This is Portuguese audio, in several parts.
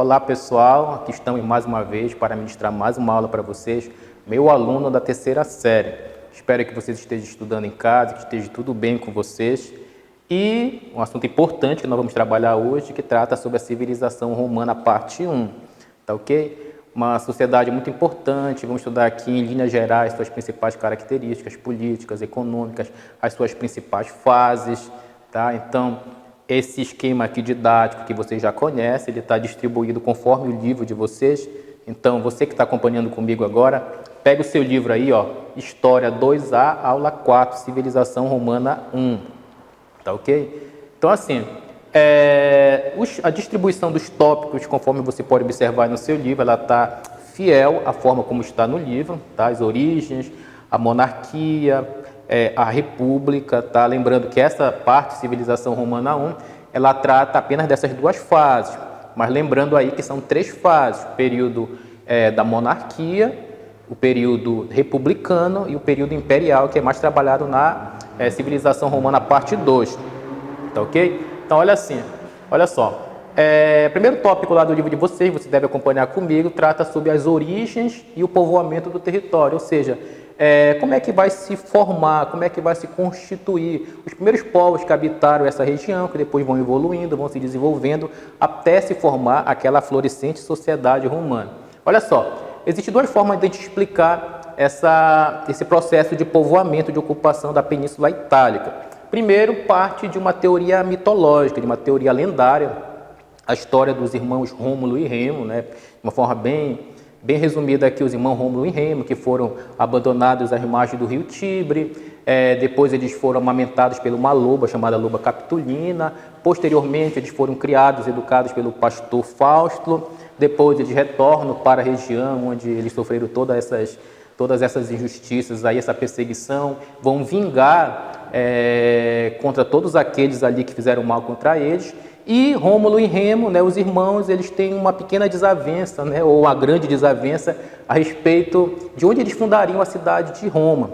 Olá pessoal, aqui estamos mais uma vez para ministrar mais uma aula para vocês, meu aluno da terceira série. Espero que vocês estejam estudando em casa, que esteja tudo bem com vocês. E um assunto importante que nós vamos trabalhar hoje, que trata sobre a civilização romana, parte 1, tá ok? Uma sociedade muito importante, vamos estudar aqui em linhas gerais suas principais características políticas, econômicas, as suas principais fases, tá? Então, esse esquema aqui didático que vocês já conhecem, ele está distribuído conforme o livro de vocês. Então, você que está acompanhando comigo agora, pega o seu livro aí, ó, História 2A, aula 4, Civilização Romana 1, tá ok? Então, assim, a distribuição dos tópicos, conforme você pode observar no seu livro, ela está fiel à forma como está no livro, tá? As origens, a monarquia, a república, tá? Lembrando que essa parte, Civilização Romana 1, ela trata apenas dessas duas fases, mas lembrando aí que são 3 fases, o período da monarquia, o período republicano e o período imperial, que é mais trabalhado na Civilização Romana parte 2, tá ok? Então, olha só, primeiro tópico lá do livro de vocês, você deve acompanhar comigo, trata sobre as origens e o povoamento do território, ou seja, como é que vai se formar, como é que vai se constituir os primeiros povos que habitaram essa região, que depois vão evoluindo, vão se desenvolvendo, até se formar aquela florescente sociedade romana. Olha só, existem 2 formas de a gente explicar esse processo de povoamento, de ocupação da Península Itálica. Primeiro, parte de uma teoria mitológica, de uma teoria lendária, a história dos irmãos Rômulo e Remo, né? De uma forma bem resumida aqui, os irmãos Rômulo e Remo, que foram abandonados às margens do rio Tibre, depois eles foram amamentados por uma loba chamada loba Capitolina, posteriormente eles foram criados, educados pelo pastor Fausto, depois eles retornam para a região onde eles sofreram todas essas injustiças, aí, essa perseguição, vão vingar contra todos aqueles ali que fizeram mal contra eles. E Rômulo e Remo, né, os irmãos, eles têm uma pequena desavença, né, ou uma grande desavença a respeito de onde eles fundariam a cidade de Roma.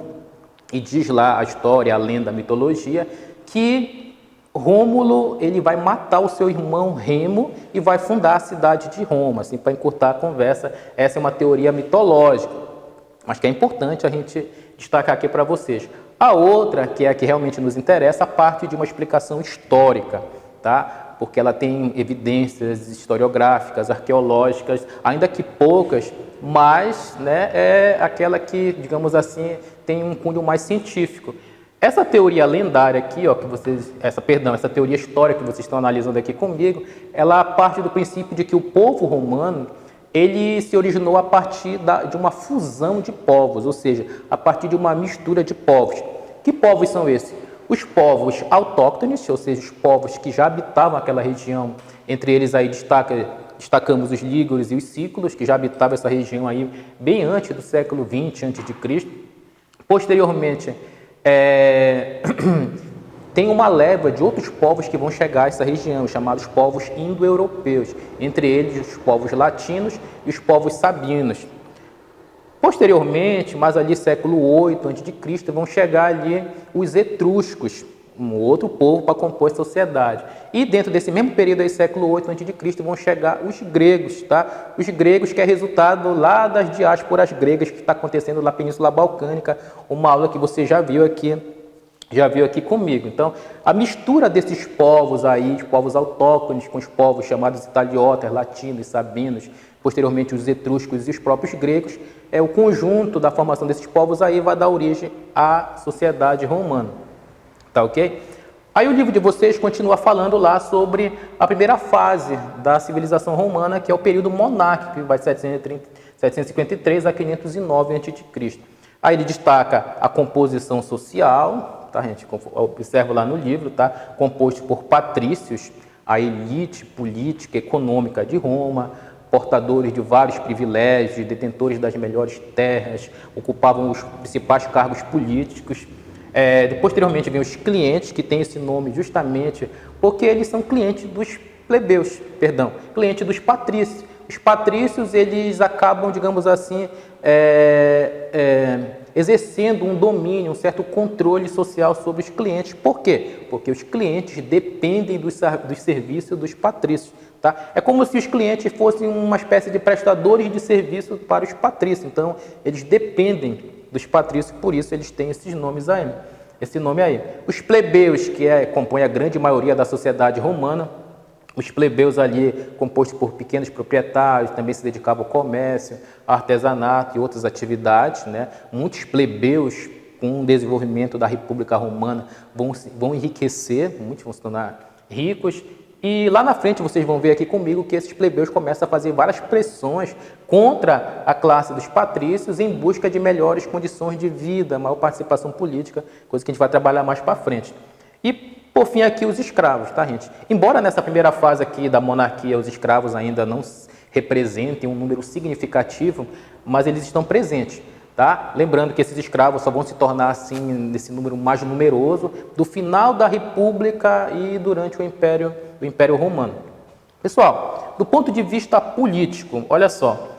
E diz lá a história, a lenda, a mitologia, que Rômulo ele vai matar o seu irmão Remo e vai fundar a cidade de Roma. Assim, para encurtar a conversa, essa é uma teoria mitológica, mas que é importante a gente destacar aqui para vocês. A outra, que é a que realmente nos interessa, a parte de uma explicação histórica, tá? Porque ela tem evidências historiográficas, arqueológicas, ainda que poucas, mas, né, é aquela que, digamos assim, tem um cunho mais científico. Essa teoria lendária aqui, ó, essa teoria histórica que vocês estão analisando aqui comigo, ela parte do princípio de que o povo romano, ele se originou a partir de uma fusão de povos, ou seja, a partir de uma mistura de povos. Que povos são esses? Os povos autóctones, ou seja, os povos que já habitavam aquela região, entre eles aí destacamos os lígures e os sículos, que já habitavam essa região aí bem antes do século 20 a.C. Posteriormente, tem uma leva de outros povos que vão chegar a essa região, chamados povos indo-europeus, entre eles os povos latinos e os povos sabinos. Posteriormente, mais ali século 8 a.C., vão chegar ali os etruscos, um outro povo para compor a sociedade. E dentro desse mesmo período aí, século 8 a.C., vão chegar os gregos, tá? Os gregos, que é resultado lá das diásporas gregas que está acontecendo na Península Balcânica, uma aula que você já viu aqui comigo. Então, a mistura desses povos aí, os povos autóctones com os povos chamados italiotas, latinos, sabinos, posteriormente os etruscos e os próprios gregos, o conjunto da formação desses povos aí vai dar origem à sociedade romana, tá ok? Aí o livro de vocês continua falando lá sobre a primeira fase da civilização romana, que é o período monárquico, que vai de 753 a 509 a.C. Aí ele destaca a composição social, tá, gente? Observa lá no livro, tá? Composto por patrícios, a elite política e econômica de Roma, portadores de vários privilégios, detentores das melhores terras, ocupavam os principais cargos políticos. Posteriormente vem os clientes, que têm esse nome justamente porque eles são clientes dos plebeus, clientes dos patrícios. Os patrícios, eles acabam, digamos assim, exercendo um domínio, um certo controle social sobre os clientes. Por quê? Porque os clientes dependem dos serviços dos patrícios, Tá? É como se os clientes fossem uma espécie de prestadores de serviço para os patrícios. Então, eles dependem dos patrícios, por isso eles têm esses nomes aí, esse nome aí. Os plebeus, que compõem a grande maioria da sociedade romana, os plebeus ali, compostos por pequenos proprietários, também se dedicavam ao comércio, ao artesanato e outras atividades, né? Muitos plebeus, com o desenvolvimento da República Romana, vão enriquecer, muitos vão se tornar ricos. E lá na frente vocês vão ver aqui comigo que esses plebeus começam a fazer várias pressões contra a classe dos patrícios em busca de melhores condições de vida, maior participação política, coisa que a gente vai trabalhar mais para frente. E, por fim, aqui os escravos, tá, gente? Embora nessa primeira fase aqui da monarquia os escravos ainda não representem um número significativo, mas eles estão presentes. Tá? Lembrando que esses escravos só vão se tornar assim nesse número mais numeroso do final da República e durante o Império Romano. Pessoal, do ponto de vista político, olha só,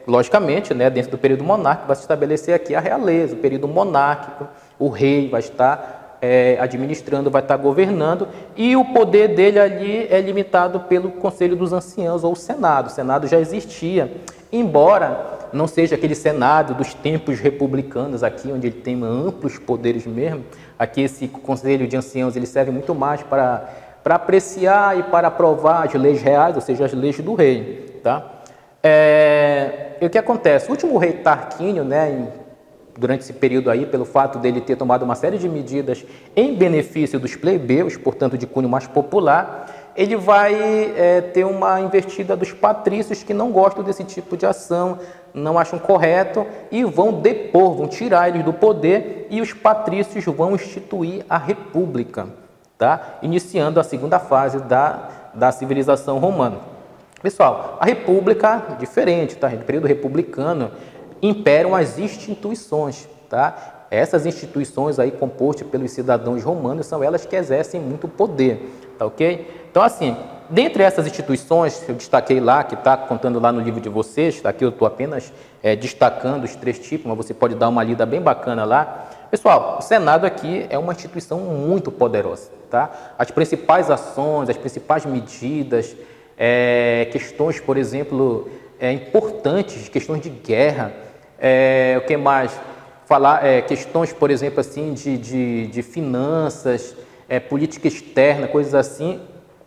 logicamente, né, dentro do período monárquico vai se estabelecer aqui a realeza, o período monárquico, o rei vai estar administrando, vai estar governando, e o poder dele ali é limitado pelo Conselho dos Anciãos ou o Senado. O Senado já existia, embora não seja aquele Senado dos tempos republicanos aqui, onde ele tem amplos poderes mesmo. Aqui esse Conselho de Anciãos ele serve muito mais para apreciar e para aprovar as leis reais, ou seja, as leis do rei. Tá? E o que acontece? O último rei Tarquínio, né, durante esse período aí, pelo fato dele ter tomado uma série de medidas em benefício dos plebeus, portanto de cunho mais popular, ele vai ter uma investida dos patrícios que não gostam desse tipo de ação, não acham correto e vão depor, vão tirar eles do poder e os patrícios vão instituir a república, tá? Iniciando a segunda fase da civilização romana. Pessoal, a república é diferente, tá? No período republicano imperam as instituições, tá? Essas instituições aí compostas pelos cidadãos romanos são elas que exercem muito poder, tá ok? Então assim, dentre essas instituições, eu destaquei lá, que está contando lá no livro de vocês, tá? Aqui eu estou apenas destacando os 3 tipos, mas você pode dar uma lida bem bacana lá. Pessoal, o Senado aqui é uma instituição muito poderosa, tá? As principais ações, as principais medidas, questões, por exemplo, importantes, questões de guerra, o que mais? Falar questões, por exemplo, assim, de finanças, política externa, coisas assim,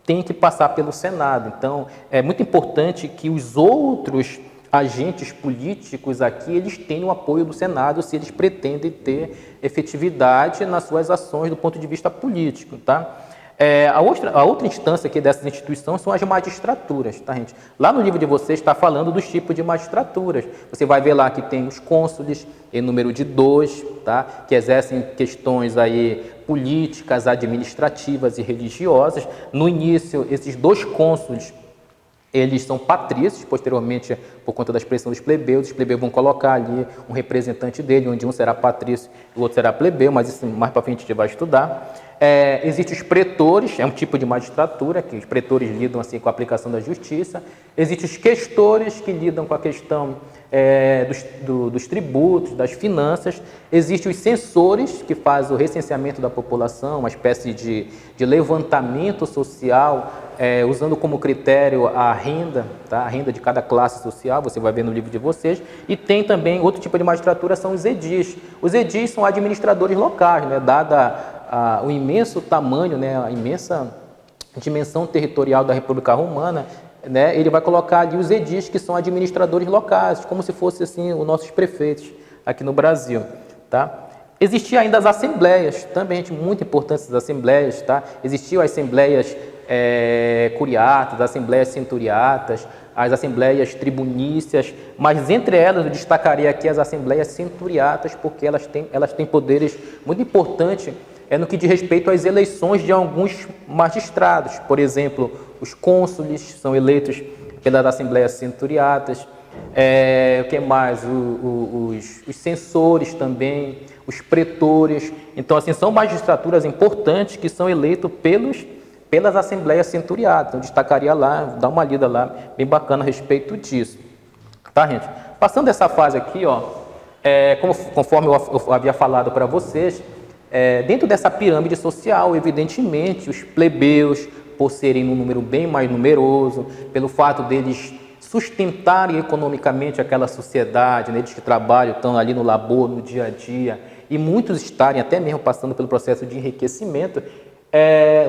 tem que passar pelo Senado. Então, é muito importante que os outros agentes políticos aqui, eles tenham o apoio do Senado se eles pretendem ter efetividade nas suas ações do ponto de vista político, tá? A outra instância aqui dessas instituições são as magistraturas, tá, gente? Lá no livro de vocês está falando dos tipos de magistraturas. Você vai ver lá que tem os cônsules, em número de 2, tá? Que exercem questões aí políticas, administrativas e religiosas. No início, esses 2 cônsules, eles são patrícios, posteriormente, por conta da expressão dos plebeus, os plebeus vão colocar ali um representante dele, onde um será patrício e o outro será plebeu, mas isso mais para frente a gente vai estudar. Existem os pretores, é um tipo de magistratura, que os pretores lidam assim com a aplicação da justiça. Existem os questores, que lidam com a questão dos tributos, das finanças. Existem os censores, que fazem o recenseamento da população, uma espécie de levantamento social, usando como critério a renda, tá? A renda de cada classe social, você vai ver no livro de vocês. E tem também outro tipo de magistratura, são os edis. Os edis são administradores locais, né? Dada o imenso tamanho, né? A imensa dimensão territorial da República Romana, né? Ele vai colocar ali os edis, que são administradores locais, como se fossem assim, os nossos prefeitos aqui no Brasil, tá? Existiam ainda as assembleias, também muito importantes as assembleias, tá? Existiam as assembleias curiatas, as assembleias centuriatas, as assembleias tribunícias, mas entre elas eu destacaria aqui as assembleias centuriatas, porque elas têm poderes muito importantes no que diz respeito às eleições de alguns magistrados. Por exemplo, os cônsules são eleitos pelas assembleias centuriatas, o que mais? Os censores também, os pretores. Então, assim, são magistraturas importantes que são eleitos pelas assembleias centuriatas. Então, eu destacaria lá, dá uma lida lá, bem bacana a respeito disso. Tá, gente? Passando essa fase aqui, ó, conforme eu havia falado para vocês, dentro dessa pirâmide social, evidentemente, os plebeus, por serem num número bem mais numeroso, pelo fato deles sustentarem economicamente aquela sociedade, né? Eles que trabalham, estão ali no labor, no dia a dia, e muitos estarem até mesmo passando pelo processo de enriquecimento,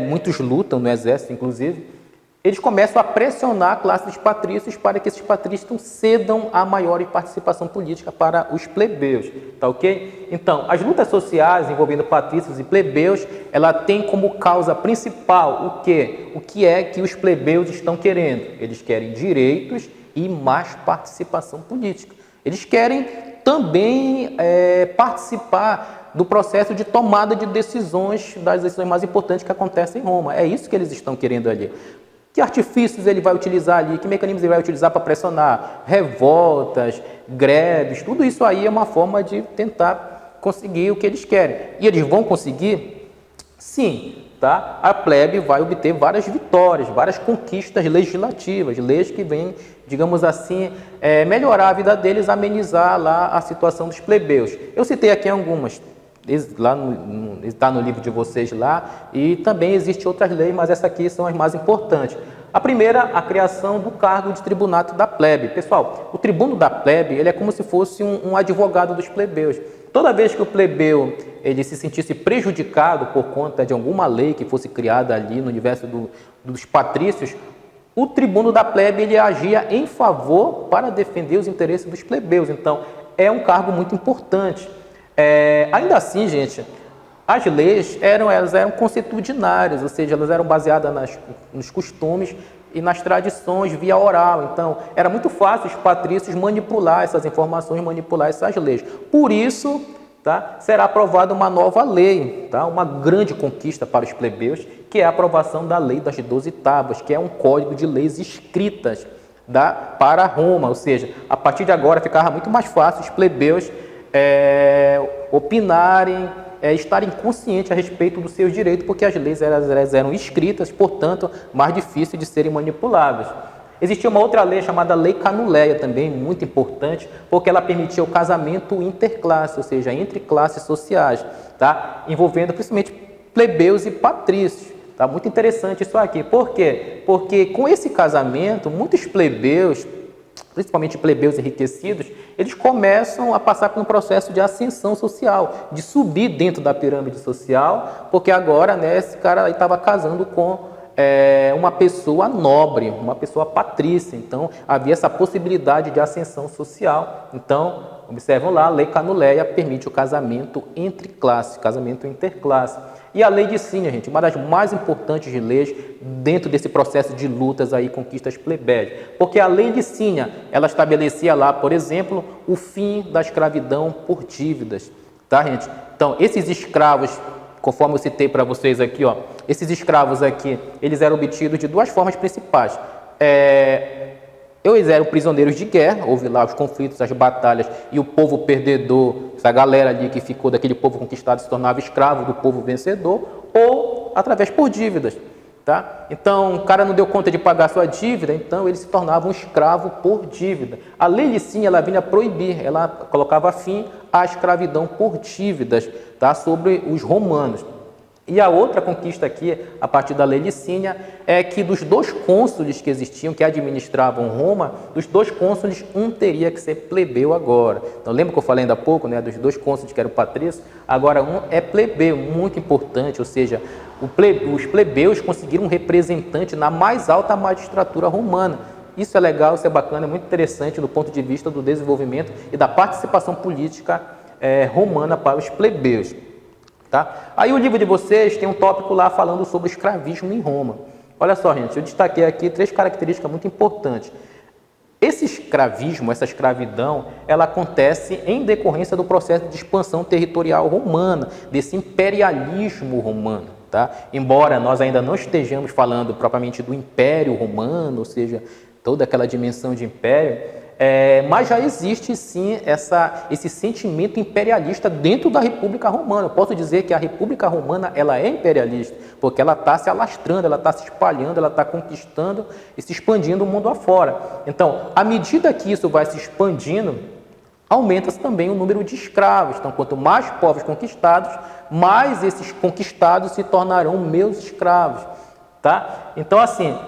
muitos lutam no exército, inclusive, eles começam a pressionar a classe dos patrícios para que esses patrícios cedam a maior participação política para os plebeus, tá ok? Então, as lutas sociais envolvendo patrícios e plebeus, ela tem como causa principal o quê? O que é que os plebeus estão querendo? Eles querem direitos e mais participação política. Eles querem também participar do processo de tomada de decisões, das decisões mais importantes que acontecem em Roma. É isso que eles estão querendo ali. Que artifícios ele vai utilizar ali, que mecanismos ele vai utilizar para pressionar? Revoltas, greves, tudo isso aí é uma forma de tentar conseguir o que eles querem. E eles vão conseguir? Sim, tá? A plebe vai obter várias vitórias, várias conquistas legislativas, leis que vêm, digamos assim, melhorar a vida deles, amenizar lá a situação dos plebeus. Eu citei aqui algumas. Lá está no livro de vocês lá, e também existem outras leis, mas essas aqui são as mais importantes. A primeira, a criação do cargo de tribunato da plebe. Pessoal, o tribuno da plebe, ele é como se fosse um advogado dos plebeus. Toda vez que o plebeu ele se sentisse prejudicado por conta de alguma lei que fosse criada ali no universo dos patrícios, o tribuno da plebe ele agia em favor para defender os interesses dos plebeus. Então, é um cargo muito importante. Ainda assim, gente, as leis elas eram consuetudinárias, ou seja, elas eram baseadas nos costumes e nas tradições via oral. Então, era muito fácil os patrícios manipular essas informações, manipular essas leis. Por isso, tá, será aprovada uma nova lei, tá, uma grande conquista para os plebeus, que é a aprovação da Lei das 12 Tábuas, que é um código de leis escritas para Roma. Ou seja, a partir de agora ficava muito mais fácil os plebeus opinarem, estarem conscientes a respeito dos seus direitos, porque as leis elas eram escritas, portanto, mais difíceis de serem manipuláveis. Existia uma outra lei chamada Lei Canuleia, também muito importante, porque ela permitia o casamento interclasse, ou seja, entre classes sociais, tá? Envolvendo principalmente plebeus e patrícios. Tá? Muito interessante isso aqui. Por quê? Porque com esse casamento, muitos plebeus, principalmente plebeus enriquecidos, eles começam a passar por um processo de ascensão social, de subir dentro da pirâmide social, porque agora, né, esse cara estava casando com uma pessoa nobre, uma pessoa patrícia. Então, havia essa possibilidade de ascensão social. Então, observam lá, a Lei Canuleia permite o casamento entre classes, casamento interclasse. E a Lei Licínia, gente, uma das mais importantes de leis dentro desse processo de lutas aí, conquistas plebeias. Porque a Lei Licínia, ela estabelecia lá, por exemplo, o fim da escravidão por dívidas, tá, gente? Então, esses escravos, conforme eu citei para vocês aqui, ó, esses escravos aqui, eles eram obtidos de duas formas principais. Eles eram prisioneiros de guerra, houve lá os conflitos, as batalhas, e o povo perdedor, essa galera ali que ficou daquele povo conquistado se tornava escravo do povo vencedor, ou através por dívidas. Tá? Então, o cara não deu conta de pagar sua dívida, então ele se tornava um escravo por dívida. A Lei Licínia, ela vinha proibir, ela colocava fim à escravidão por dívidas, tá? Sobre os romanos. E a outra conquista aqui, a partir da Lei Licínia, é que dos dois cônsules que existiam, que administravam Roma, dos dois cônsules, um teria que ser plebeu agora. Então, lembra que eu falei ainda há pouco, né, dos dois cônsules que eram patrícios? Agora, um é plebeu, muito importante, ou seja, os plebeus conseguiram um representante na mais alta magistratura romana. Isso é legal, isso é bacana, é muito interessante do ponto de vista do desenvolvimento e da participação política romana para os plebeus. Tá? Aí o livro de vocês tem um tópico lá falando sobre o escravismo em Roma. Olha só, gente, eu destaquei aqui 3 características muito importantes. Esse escravismo, essa escravidão, ela acontece em decorrência do processo de expansão territorial romana, desse imperialismo romano. Tá? Embora nós ainda não estejamos falando propriamente do Império Romano, ou seja, toda aquela dimensão de império, mas já existe sim esse sentimento imperialista dentro da República Romana. Eu posso dizer que a República Romana ela é imperialista, porque ela está se alastrando, ela está se espalhando, ela está conquistando e se expandindo o mundo afora. Então, à medida que isso vai se expandindo, aumenta-se também o número de escravos. Então, quanto mais povos conquistados, mais esses conquistados se tornarão meus escravos. tá? Então, assim,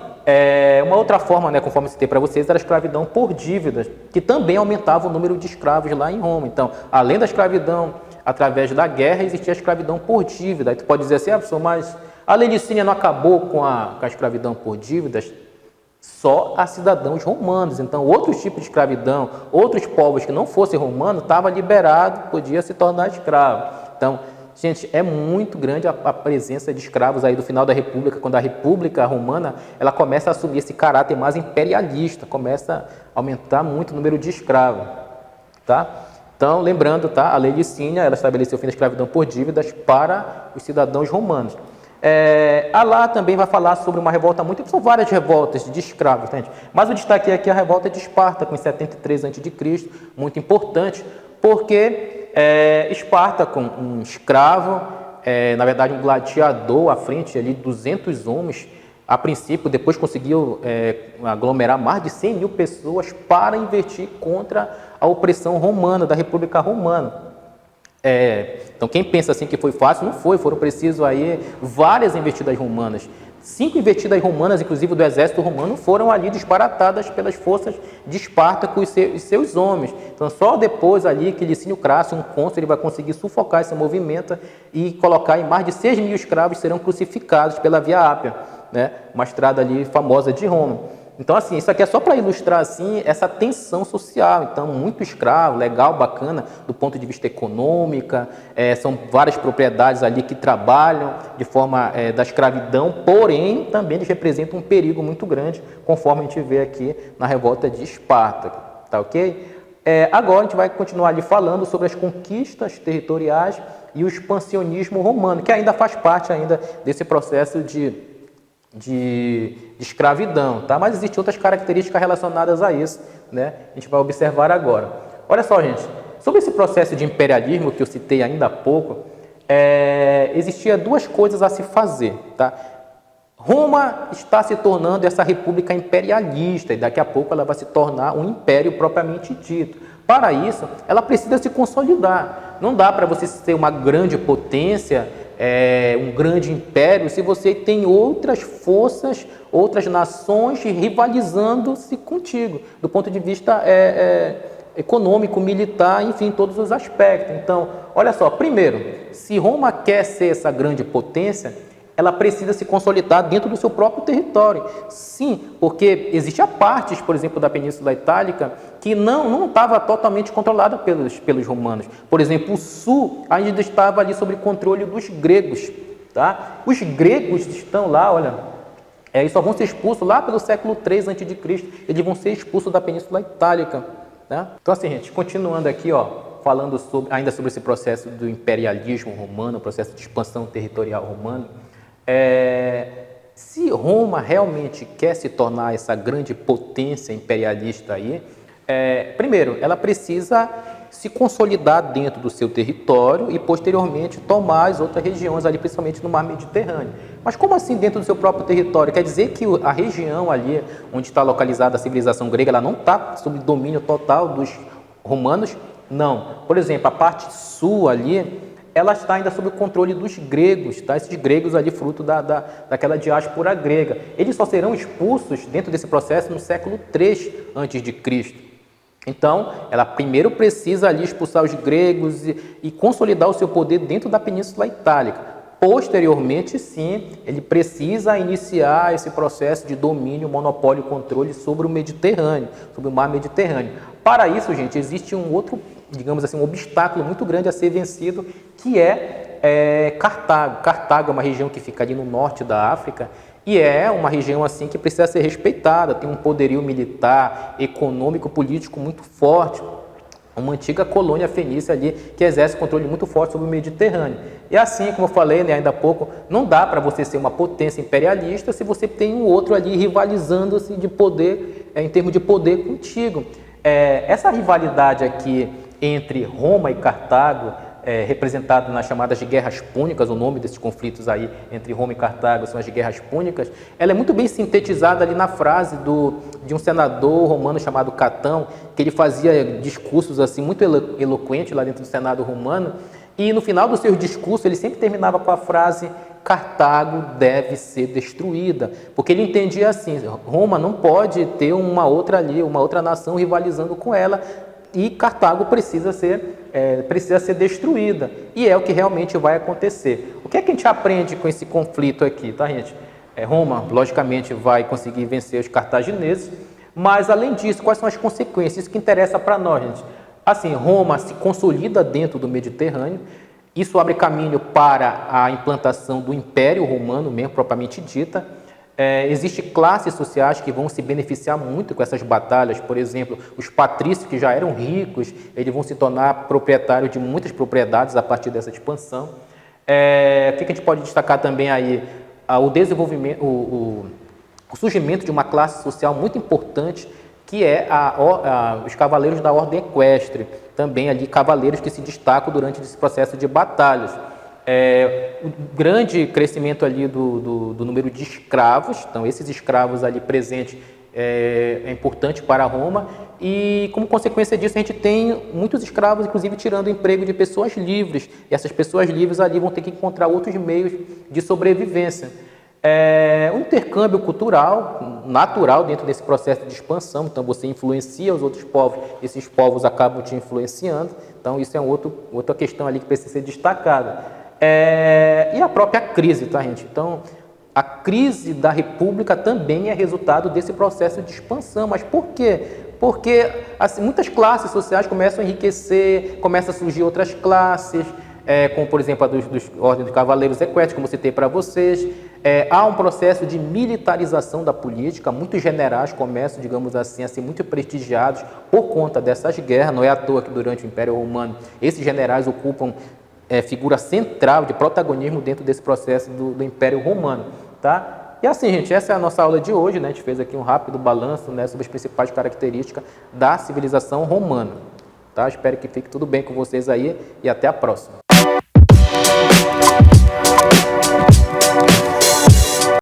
uma outra forma, né, conforme eu citei para vocês, era a escravidão por dívidas, que também aumentava o número de escravos lá em Roma. Então, além da escravidão através da guerra, existia a escravidão por dívida. Aí tu pode dizer assim, professor, mas a lei Licínia não acabou com a escravidão por dívidas? Só a cidadãos romanos. Então, outros tipos de escravidão, outros povos que não fossem romanos, estava liberado, podia se tornar escravo. Então, gente, é muito grande a presença de escravos aí do final da República, quando a República Romana ela começa a assumir esse caráter mais imperialista, começa a aumentar muito o número de escravos, tá? Então, lembrando, tá? A lei Licínia, ela estabeleceu o fim da escravidão por dívidas para os cidadãos romanos. Alá também vai falar sobre uma revolta são várias revoltas de escravos, tá, gente? Mas o destaque aqui é a revolta de Espartaco, em 73 a.C., muito importante, porque Espartaco, um escravo, na verdade um gladiador à frente ali de 200 homens, a princípio, depois conseguiu aglomerar mais de 100 mil pessoas para investir contra a opressão romana, da República Romana. Então, quem pensa assim que foi fácil, não foi. Foram precisos aí várias investidas romanas. 5 investidas romanas, inclusive do exército romano, foram ali disparatadas pelas forças de Espartaco e seus homens. Então, só depois ali que Licínio Crasso, um cônsul, ele vai conseguir sufocar esse movimento e colocar em mais de 6 mil escravos serão crucificados pela Via Ápia, né? Uma estrada ali famosa de Roma. Então, assim, isso aqui é só para ilustrar, assim, essa tensão social. Então, muito escravo, legal, bacana, do ponto de vista econômica, são várias propriedades ali que trabalham de forma da escravidão, porém, também eles representam um perigo muito grande, conforme a gente vê aqui na revolta de Esparta, tá ok? Agora, a gente vai continuar ali falando sobre as conquistas territoriais e o expansionismo romano, que ainda faz parte ainda desse processo de escravidão, tá? Mas existem outras características relacionadas a isso, né? A gente vai observar agora. Olha só, gente, sobre esse processo de imperialismo que eu citei ainda há pouco, existia duas coisas a se fazer, tá? Roma está se tornando essa república imperialista e daqui a pouco ela vai se tornar um império propriamente dito. Para isso, ela precisa se consolidar. Não dá para você ser uma grande potência, um grande império, se você tem outras forças, outras nações rivalizando-se contigo, do ponto de vista econômico, militar, enfim, todos os aspectos. Então, olha só, primeiro, se Roma quer ser essa grande potência, ela precisa se consolidar dentro do seu próprio território. Sim, porque existiam partes, por exemplo, da Península Itálica, que não estava totalmente controlada pelos romanos. Por exemplo, o sul ainda estava ali sob controle dos gregos. Tá? Os gregos estão lá, olha, e só vão ser expulsos lá pelo século III a.C., eles vão ser expulsos da Península Itálica. Tá? Então, assim, gente, continuando aqui, falando ainda sobre esse processo do imperialismo romano, o processo de expansão territorial romano, se Roma realmente quer se tornar essa grande potência imperialista aí, primeiro, ela precisa se consolidar dentro do seu território e, posteriormente, tomar as outras regiões ali, principalmente no Mar Mediterrâneo. Mas como assim dentro do seu próprio território? Quer dizer que a região ali onde está localizada a civilização grega, ela não está sob domínio total dos romanos? Não. Por exemplo, a parte sul ali, ela está ainda sob o controle dos gregos, tá? Esses gregos ali, fruto daquela diáspora grega. Eles só serão expulsos dentro desse processo no século III a.C. Então, ela primeiro precisa ali expulsar os gregos e consolidar o seu poder dentro da Península Itálica. Posteriormente, sim, ele precisa iniciar esse processo de domínio, monopólio e controle sobre o Mediterrâneo, sobre o Mar Mediterrâneo. Para isso, gente, existe um outro, digamos assim, um obstáculo muito grande a ser vencido, que é Cartago. Cartago é uma região que fica ali no norte da África e é uma região assim que precisa ser respeitada, tem um poderio militar, econômico, político muito forte, uma antiga colônia fenícia ali que exerce controle muito forte sobre o Mediterrâneo. E assim, como eu falei, né, ainda há pouco, não dá para você ser uma potência imperialista se você tem um outro ali rivalizando-se de poder, em termos de poder contigo. Essa rivalidade aqui entre Roma e Cartago, representado nas chamadas de Guerras Púnicas, o nome desses conflitos aí entre Roma e Cartago são as Guerras Púnicas, ela é muito bem sintetizada ali na frase de um senador romano chamado Catão, que ele fazia discursos assim muito eloquentes lá dentro do Senado romano, e no final dos seus discursos ele sempre terminava com a frase: Cartago deve ser destruída, porque ele entendia assim, Roma não pode ter uma outra ali, uma outra nação rivalizando com ela, e Cartago precisa ser destruída, e é o que realmente vai acontecer. O que é que a gente aprende com esse conflito aqui, tá, gente? Roma, logicamente, vai conseguir vencer os cartagineses, mas, além disso, quais são as consequências? Isso que interessa para nós, gente. Assim, Roma se consolida dentro do Mediterrâneo, isso abre caminho para a implantação do Império Romano, mesmo propriamente dita. Existem classes sociais que vão se beneficiar muito com essas batalhas. Por exemplo, os patrícios que já eram ricos, eles vão se tornar proprietários de muitas propriedades a partir dessa expansão. O que a gente pode destacar também aí? O desenvolvimento, o surgimento de uma classe social muito importante, que é os cavaleiros da ordem equestre, também ali cavaleiros que se destacam durante esse processo de batalhas. O grande crescimento ali do número de escravos, então esses escravos ali presentes é importante para Roma, e como consequência disso a gente tem muitos escravos, inclusive tirando o emprego de pessoas livres, e essas pessoas livres ali vão ter que encontrar outros meios de sobrevivência. Um intercâmbio cultural natural dentro desse processo de expansão, então você influencia os outros povos, esses povos acabam te influenciando, então isso é outra questão ali que precisa ser destacada. E a própria crise, tá, gente? Então, a crise da República também é resultado desse processo de expansão. Mas por quê? Porque assim, muitas classes sociais começam a enriquecer, começam a surgir outras classes, como, por exemplo, a dos ordens de cavaleiros equestres, como eu citei para vocês. Há um processo de militarização da política, muitos generais começam, digamos assim, a ser muito prestigiados por conta dessas guerras. Não é à toa que durante o Império Romano esses generais ocupam figura central de protagonismo dentro desse processo do Império Romano, tá? E assim, gente, essa é a nossa aula de hoje, né? A gente fez aqui um rápido balanço, né, sobre as principais características da civilização romana, tá? Espero que fique tudo bem com vocês aí e até a próxima.